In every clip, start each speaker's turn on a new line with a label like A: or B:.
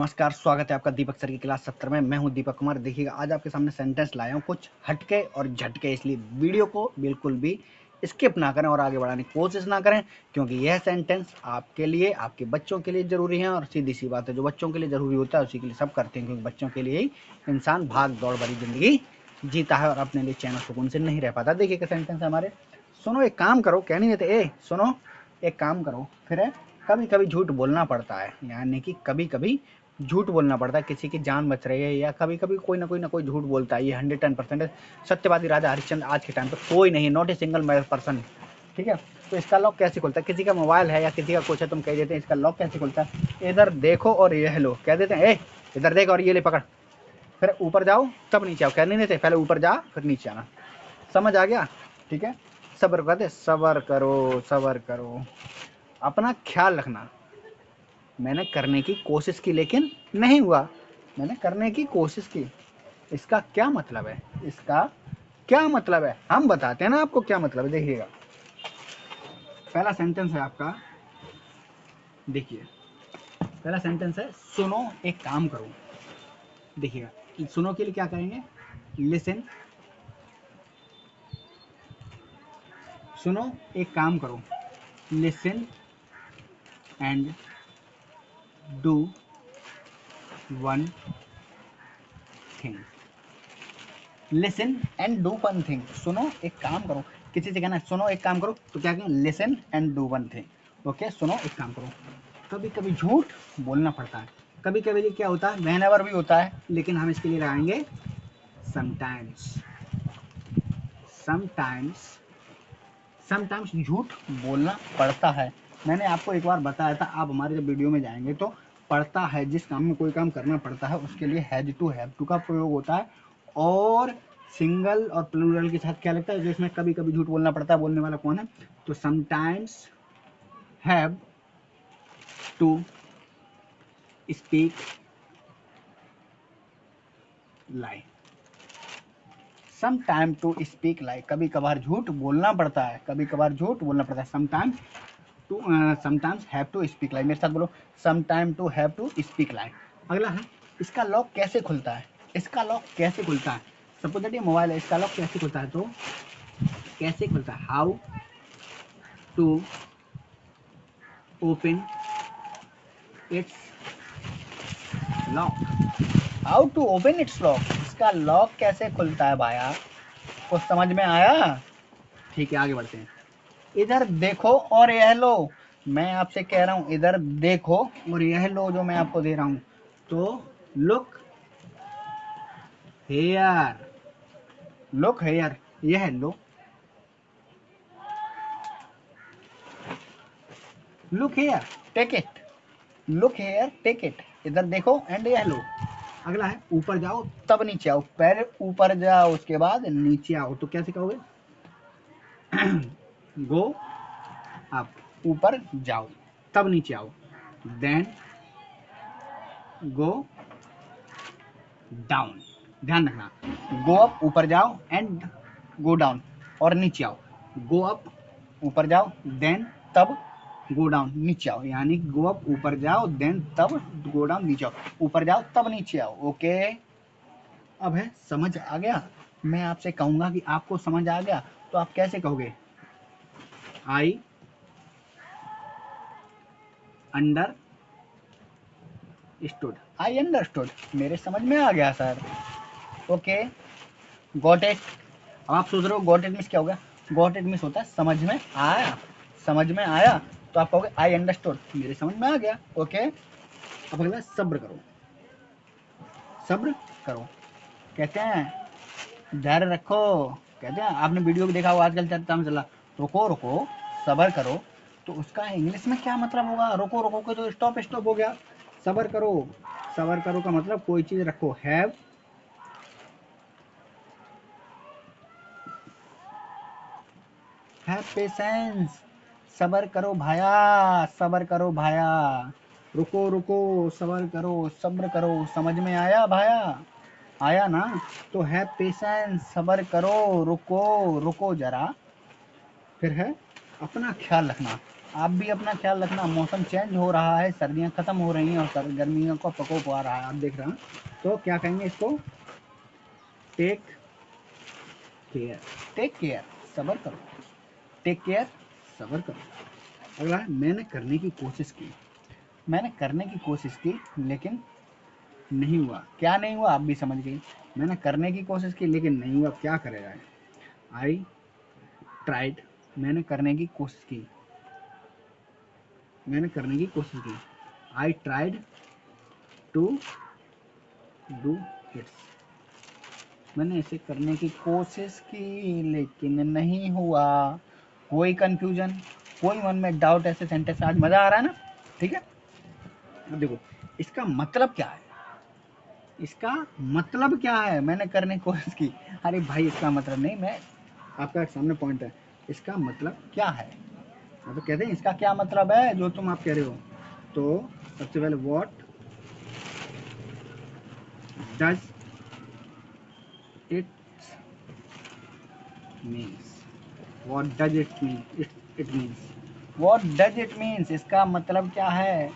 A: नमस्कार, स्वागत है आपका दीपक सर की क्लास 70 में। मैं हूं दीपक कुमार। देखिएगा, आज आपके सामने सेंटेंस लाया हूं कुछ हटके और झटके, इसलिए वीडियो को बिल्कुल भी स्किप ना करें और आगे बढ़ाने की कोशिश ना करें, क्योंकि यह सेंटेंस आपके लिए, आपके बच्चों के लिए ज़रूरी है। और सीधी सी बात है, जो बच्चों के लिए ज़रूरी होता है उसी के लिए सब करते हैं, क्योंकि बच्चों के लिए ही इंसान भाग दौड़ भरी ज़िंदगी जीता है और अपने लिए चैन और सुकून से नहीं रह पाता। देखिए क्या सेंटेंस है हमारे। सुनो एक काम करो, कह नहीं देते, ए सुनो एक काम करो। फिर है, कभी कभी झूठ बोलना पड़ता है, यानी कि कभी कभी झूठ बोलना पड़ता है। किसी की जान बच रही है या कभी कभी कोई ना कोई झूठ बोलता है। ये 110% सत्यवादी राजा हरिश्चंद्र आज के टाइम पे कोई नहीं, नॉट ए सिंगल पर्सन। ठीक है, तो इसका लॉक कैसे खुलता है? किसी का मोबाइल है या किसी का कुछ है, तुम कह देते हैं इसका लॉक कैसे खुलता है? इधर देखो और ये लो, कह देते हैं ए इधर देख और ये ले पकड़, फिर ऊपर जाओ तब नीचे आओ। कह नहीं देते, पहले ऊपर जा फिर नीचे आना। समझ आ गया? ठीक है, सब्र कहते, सब्र करो सब्र करो, अपना ख्याल रखना। मैंने करने की कोशिश की लेकिन नहीं हुआ, मैंने करने की कोशिश की। इसका क्या मतलब है? इसका क्या मतलब है हम बताते हैं ना आपको क्या मतलब है। देखिएगा, पहला सेंटेंस है आपका। देखिए, पहला सेंटेंस है सुनो एक काम करो। देखिएगा, सुनो के लिए क्या करेंगे? लिसन। सुनो एक काम करो, listen and do one thing. Listen and do one thing. सुनो एक काम करो, किसी से कहना है सुनो एक काम करो, तो क्या कहें? Listen and do one thing. Okay, सुनो एक काम करो। कभी कभी झूठ बोलना पड़ता है, कभी कभी क्या होता है, व्हेनेवर भी होता है, लेकिन हम इसके लिए लगाएंगे समटाइम्स। समटाइम्स, समटाइम्स झूठ बोलना पड़ता है। मैंने आपको एक बार बताया था, आप हमारे जब वीडियो में जाएंगे तो पड़ता है, जिस काम में कोई काम करना पड़ता है उसके लिए हैव टू का प्रयोग होता है। और सिंगल और प्लूरल के साथ क्या लगता है, जिसमें कभी कभी झूठ बोलना पड़ता है, बोलने वाला कौन है? तो sometimes have to speak lie. Some time to speak lie, कभी कभार झूठ बोलना पड़ता है, कभी कभार झूठ बोलना पड़ता है। Sometime to, sometimes have to speak lie. मेरे साथ बोलो, some time to have to speak lie. अगला है, इसका लॉक कैसे खुलता है? इसका लॉक कैसे खुलता है? सपोज दैट ये मोबाइल है, इसका लॉक कैसे खुलता है? तो कैसे खुलता है? How to open its lock. How to open its lock, इसका लॉक कैसे खुलता है भाया? कुछ समझ में आया? ठीक है, आगे बढ़ते हैं। इधर देखो और यह लो। मैं आपसे कह रहा हूं इधर देखो और यह लो, जो मैं आपको दे रहा हूं। तो लुक हेयर, लुक हेयर, यह लो। Look here take it, look here take it. इधर देखो एंड यह लो। अगला है, ऊपर जाओ तब नीचे आओ। पहले ऊपर जाओ उसके बाद नीचे आओ, तो कैसे कहोगे? गो अप, ऊपर जाओ तब नीचे आओ। Then go down. ध्यान रखना, गो अप ऊपर जाओ एंड गो डाउन, और नीचे आओ। गो अप ऊपर जाओ, देन तब गो डाउन नीचे आओ। यानी गो अप ऊपर जाओ, देन तब गो डाउन नीचे आओ। ऊपर जाओ तब नीचे आओ। ओके, अब है समझ आ गया? मैं आपसे कहूंगा कि आपको समझ आ गया, तो आप कैसे कहोगे? आई अंडर स्टूड, आई अंडरस्टूड, मेरे समझ में आ गया सर। Okay, got it. अब आप सोच रहे हो गॉट इट मीन्स क्या होगा? गॉट इट मीन्स होता है समझ में आया, समझ में आया। तो आप कहोगे आई अंडरस्टूड, मेरे समझ में आ गया। ओके, अब अगला सब्र करो। सब्र करो कहते हैं धैर्य रखो। कहते हैं, आपने वीडियो भी देखा होगा, आजकल चलता में चला, रुको रुको सब्र करो। तो उसका इंग्लिश में क्या मतलब होगा? रुको रुको के तो स्टॉप स्टॉप हो गया। सब्र करो, सब्र करो का मतलब कोई चीज रखो। हैव पेशेंस, सब्र करो भाया, सब्र करो भाया। रुको रुको सब्र करो, सब्र करो। समझ में आया भाया? आया ना? तो है पेशेंस, सब्र करो, रुको रुको जरा। फिर है अपना ख्याल रखना। आप भी अपना ख्याल रखना। मौसम चेंज हो रहा है, सर्दियाँ खत्म हो रही हैं और गर्मियों का प्रकोप आ रहा है, आप देख रहे हैं। तो क्या कहेंगे इसको? Take care. टेक केयर, सब्र करो। टेक केयर, सब्र करो। अगला है, मैंने करने की कोशिश की। मैंने करने की कोशिश की लेकिन नहीं हुआ। क्या नहीं हुआ? आप भी समझ गई। मैंने करने की कोशिश की लेकिन नहीं हुआ, क्या करे जाए? I tried. मैंने करने की कोशिश की। मैंने करने की कोशिश की। I tried to do its. मैंने इसे करने की कोशिश की लेकिन नहीं हुआ। कोई कंफ्यूजन, कोई मन में डाउट? ऐसे सेंटेंस आज मजा आ रहा है ना? ठीक है, अब देखो इसका मतलब क्या है। इसका मतलब क्या है? मैंने करने की कोशिश की। अरे भाई इसका मतलब नहीं, मैं आपका सामने पॉइंट है। इसका मतलब क्या है? तो कहते हैं इसका क्या मतलब है जो तुम आप कह रहे हो। तो सबसे पहले what does it means. What does it mean? It means what does it means, इसका मतलब क्या है?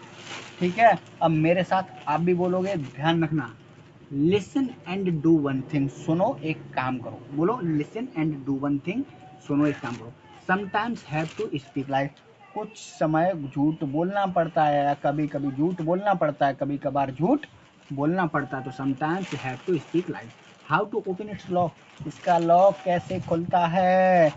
A: ठीक है, अब मेरे साथ आप भी बोलोगे, ध्यान रखना। Listen and do one thing. सुनो एक काम करो। बोलो listen and do one thing. सुनो एक काम करो। Sometimes have to speak like. कुछ समय झूठ बोलना पड़ता है, कभी कभी झूठ बोलना पड़ता है, कभी कभार झूठ बोलना पड़ता है। तो sometimes have to speak like. How to open its lock. इसका लॉक कैसे खुलता है?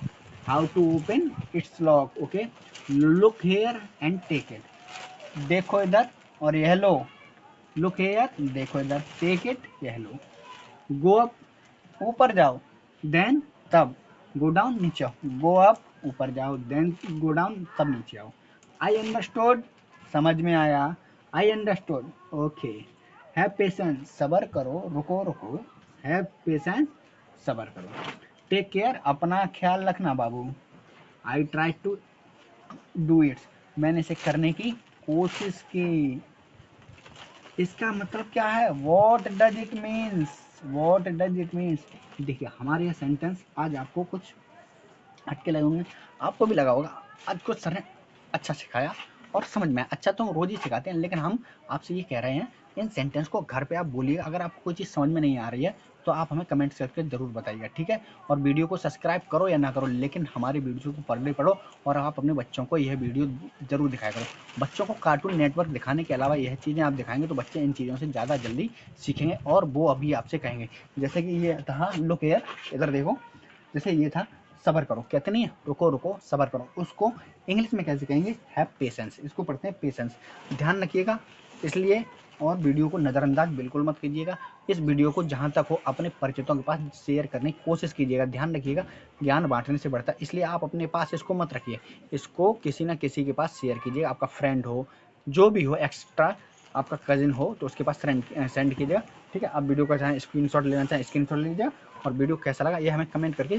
A: How to open its lock. Okay, look here and take it. देखो इधर और यह लो। लुक हेयर, देखो इधर। टेक इट, यह लो। गो अप, ऊपर जाओ। देन, तब। गो डाउन, नीचे आओ। गो अप, ऊपर जाओ। देन गो डाउन, तब नीचे आओ। आई अंडरस्टूड, समझ में आया। I understood, okay. Have patience, सबर करो, रुको रुको। हैव पेशेंस, सबर करो। टेक केयर, अपना ख्याल रखना बाबू। I try to do its. मैंने इसे करने की कोशिश की। इसका मतलब क्या है? What does it means. What does it means. देखिए हमारे ये सेंटेंस आज आपको कुछ हटके लगे होंगे, आपको भी लगा होगा आज कुछ सर ने अच्छा सिखाया और समझ में आया। अच्छा तो हम रोज ही सिखाते हैं, लेकिन हम आपसे ये कह रहे हैं इन सेंटेंस को घर पे आप बोलिए। अगर आपको कोई चीज़ समझ में नहीं आ रही है तो आप हमें कमेंट करके जरूर बताइएगा, ठीक है। और वीडियो को सब्सक्राइब करो या ना करो, लेकिन हमारी वीडियो को पढ़ पढ़ो और आप अपने बच्चों को यह वीडियो जरूर दिखाया करो। बच्चों को कार्टून नेटवर्क दिखाने के अलावा यह चीज़ें आप दिखाएंगे तो बच्चे इन चीज़ों से ज़्यादा जल्दी सीखेंगे और वो अभी आपसे कहेंगे। जैसे कि ये था लुक हियर, इधर देखो। जैसे ये था सबर करो, कहते नहीं है रुको रुको सबर करो, उसको इंग्लिश में कैसे कहेंगे? Have patience. इसको पढ़ते हैं पेशेंस। ध्यान रखिएगा इसलिए, और वीडियो को नज़रअंदाज बिल्कुल मत कीजिएगा। इस वीडियो को जहाँ तक हो अपने परिचितों के पास शेयर करने की कोशिश कीजिएगा। ध्यान रखिएगा, ज्ञान बांटने से बढ़ता है, इसलिए आप अपने पास इसको मत रखिए। इसको किसी ना किसी के पास शेयर कीजिएगा। आपका फ्रेंड हो, जो भी हो, एक्स्ट्रा आपका कजिन हो तो उसके पास सेंड कीजिएगा, ठीक है। आप वीडियो का चाहे स्क्रीनशॉट लेना चाहें स्क्रीनशॉट लीजिएगा। और वीडियो कैसा लगा ये हमें कमेंट करके